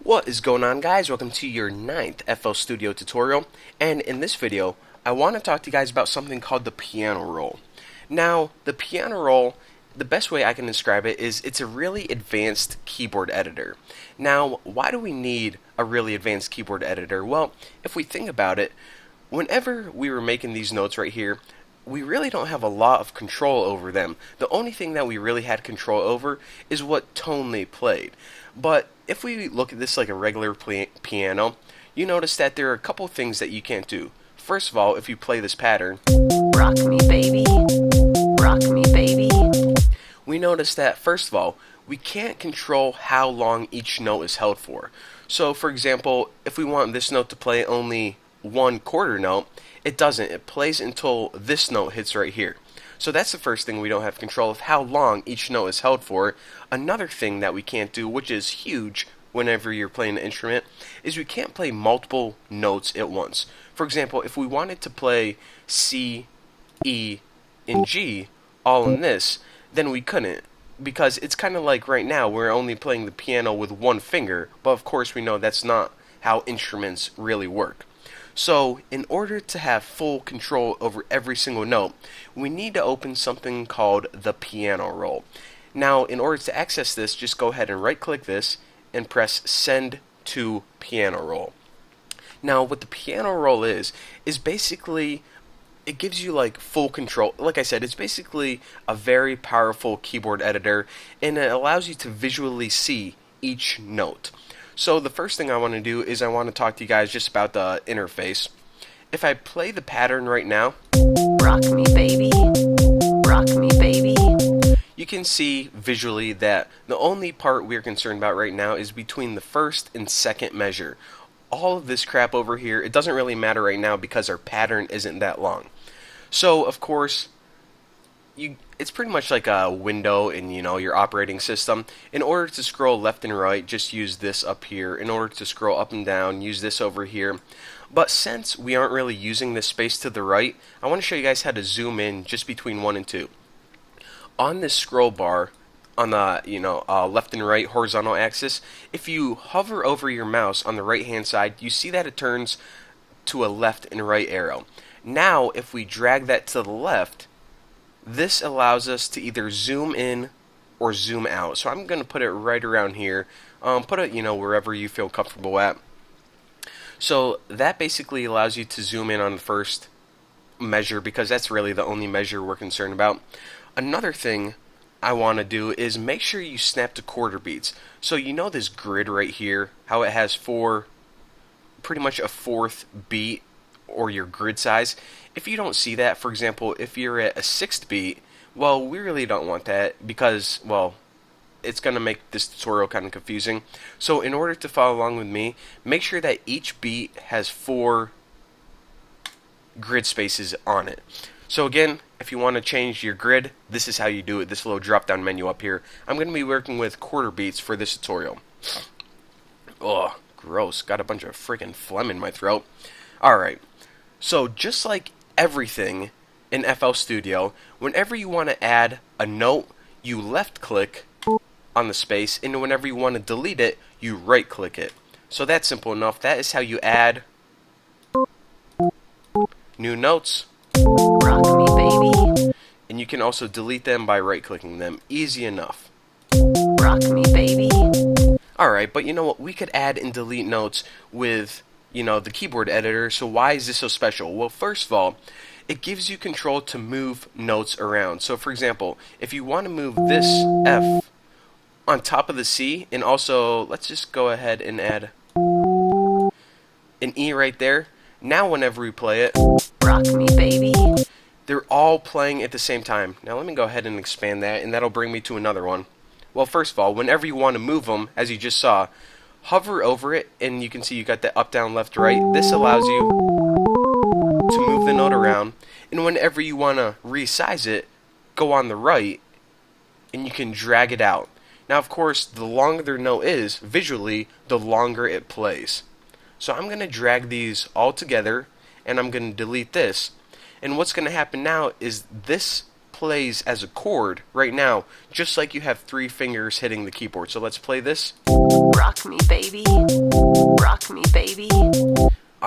What is going on, guys? Welcome to your 9th FL Studio tutorial, and in this video I want to talk to you guys about something called the PianoRoll. Now, the PianoRoll, the best way I can describe it is it's a really advanced keyboard editor. Now, why do we need a really advanced keyboard editor? Well, if we think about it, whenever we were making these notes right here, we really don't have a lot of control over them. The only thing that we really had control over is what tone they played. But if we look at this like a regular piano, you notice that there are a couple things that you can't do. First of all, if you play this pattern, Rock me baby, rock me baby. we notice that first of all, we can't control how long each note is held for. So for example, if we want this note to play only one quarter note, it doesn't. It plays until this note hits right here. So that's the first thing we don't have control of, how long each note is held for. Another thing that we can't do, which is huge whenever you're playing an instrument, is we can't play multiple notes at once. For example, if we wanted to play C, E, and G all in this, then we couldn't. Because it's kind of like right now, we're only playing the piano with one finger, but of course we know that's not how instruments really work. So, in order to have full control over every single note, we need to open something called the PianoRoll. Now, in order to access this, just go ahead and right-click this and press Send to PianoRoll. Now, what the PianoRoll is basically, it gives you like full control. Like I said, it's basically a very powerful keyboard editor, and it allows you to visually see each note. So the first thing I want to do is I want to talk to you guys just about the interface. If I play the pattern right now, Rock me baby, rock me baby. you can see visually that the only part we're concerned about right now is between the first and second measure. All of this crap over here, it doesn't really matter right now because our pattern isn't that long. So of course, it's pretty much like a window in your operating system. In order to scroll left and right, just use this up here. In order to scroll up and down, use this over here. But since we aren't really using this space to the right, I want to show you guys how to zoom in just between 1 and 2. On this scroll bar, on the left and right horizontal axis, if you hover over your mouse on the right hand side, you see that it turns to a left and right arrow. Now if we drag that to the left, this allows us to either zoom in or zoom out. So I'm going to put it right around here. Put it, wherever you feel comfortable at. So that basically allows you to zoom in on the first measure because that's really the only measure we're concerned about. Another thing I want to do is make sure you snap to quarter beats. So this grid right here, how it has pretty much a fourth beat, or your grid size. If you don't see that, for example, if you're at a 6th beat, well, we really don't want that because, well, it's going to make this tutorial kind of confusing. So in order to follow along with me, make sure that each beat has 4 grid spaces on it. So again, if you want to change your grid, this is how you do it, this little drop down menu up here. I'm going to be working with quarter beats for this tutorial. Ugh, gross, got a bunch of freaking phlegm in my throat. Alright. So just like everything in FL Studio, whenever you want to add a note, you left click on the space, and whenever you want to delete it, you right click it. So that's simple enough. That is how you add new notes. Rock me baby, And you can also delete them by right clicking them. Easy enough. rock me baby. Alright, but you know what? We could add and delete notes with the keyboard editor. So why is this so special? Well, first of all, it gives you control to move notes around. So for example, if you want to move this F on top of the C, and also let's just go ahead and add an E right there. Now whenever we play it, Rock me baby, they're all playing at the same time. Now let me go ahead and expand that, and that'll bring me to another one. Well, first of all, whenever you want to move them, as you just saw, hover over it, and you can see you got the up, down, left, right. This allows you to move the note around, and whenever you want to resize it, go on the right, and you can drag it out. Now, of course, the longer the note is, visually, the longer it plays. So I'm going to drag these all together, and I'm going to delete this. And what's going to happen now is this plays as a chord right now, just like you have 3 fingers hitting the keyboard. So let's play this. rock me baby,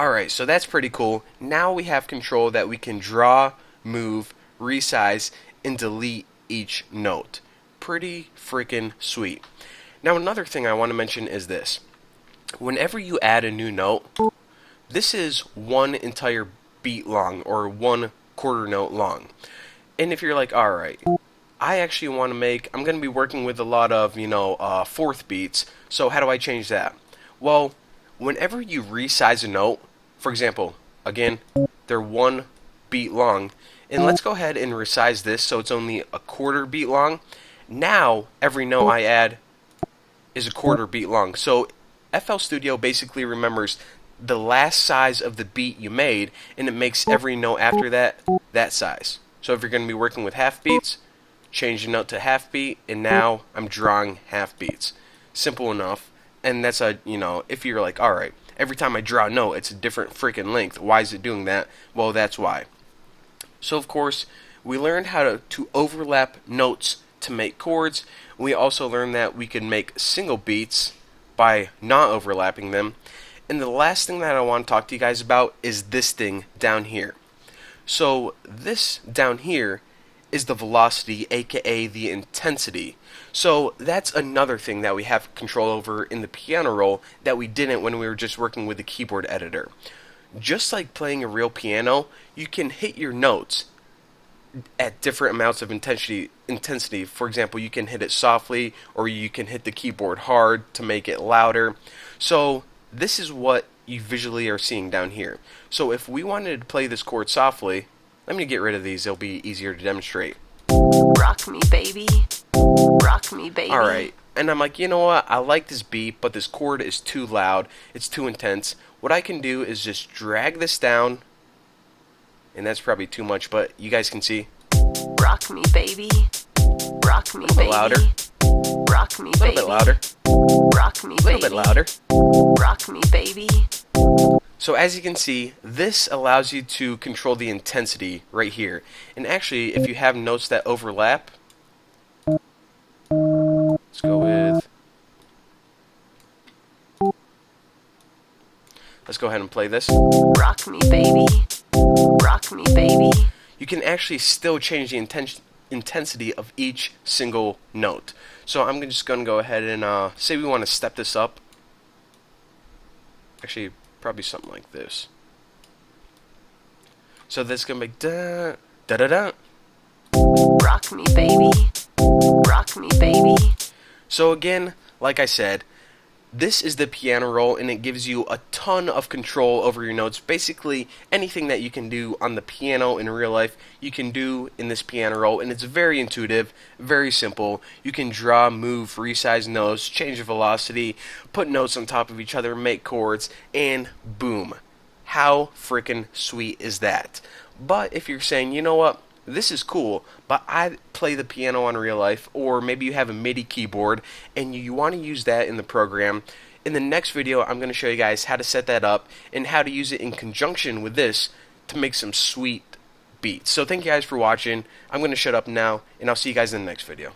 Alright, so that's pretty cool. Now we have control that we can draw, move, resize, and delete each note. Pretty freaking sweet. Now another thing I want to mention is this. Whenever you add a new note, this is one entire beat long or one quarter note long. And if you're like, alright, I actually want to I'm going to be working with a lot of, fourth beats, so how do I change that? Well, whenever you resize a note, for example, again, they're one beat long, and let's go ahead and resize this so it's only a quarter beat long. Now, every note I add is a quarter beat long. So FL Studio basically remembers the last size of the beat you made, and it makes every note after that size. So if you're going to be working with half beats, change the note to half beat, and now I'm drawing half beats. Simple enough. And that's if you're like, alright, every time I draw a note, it's a different freaking length. Why is it doing that? Well, that's why. So, of course, we learned how to overlap notes to make chords. We also learned that we can make single beats by not overlapping them. And the last thing that I want to talk to you guys about is this thing down here. So this down here is the velocity, aka the intensity. So that's another thing that we have control over in the PianoRoll that we didn't when we were just working with the keyboard editor. Just like playing a real piano, you can hit your notes at different amounts of intensity. For example, you can hit it softly, or you can hit the keyboard hard to make it louder. So this is what you visually are seeing down here. So if we wanted to play this chord softly, let me get rid of these, it'll be easier to demonstrate. Rock me, baby. Rock me, baby. Alright, and I'm like, you know what, I like this beat, but this chord is too loud, it's too intense. What I can do is just drag this down, and that's probably too much, but you guys can see. Rock me, baby. Rock me, A little bit baby. louder. Rock me, A little baby. bit louder. Rock me, A little bit louder. Rock me, baby. So as you can see, this allows you to control the intensity right here. And actually, if you have notes that overlap, let's go with... Let's go ahead and play this. Rock me, baby. Rock me, baby. You can actually still change the intensity of each single note. So I'm just going to go ahead and say we want to step this up. Actually, probably something like this. So this is going to be da da da da. Rock me, baby. Rock me, baby. So again, like I said, this is the PianoRoll, and it gives you a ton of control over your notes. Basically, anything that you can do on the piano in real life, you can do in this PianoRoll, and it's very intuitive, very simple. You can draw, move, resize notes, change the velocity, put notes on top of each other, make chords, and boom. How freaking sweet is that? But if you're saying, you know what, this is cool, but I play the piano on real life, or maybe you have a MIDI keyboard and you want to use that in the program. In the next video, I'm going to show you guys how to set that up and how to use it in conjunction with this to make some sweet beats. So thank you guys for watching. I'm going to shut up now, and I'll see you guys in the next video.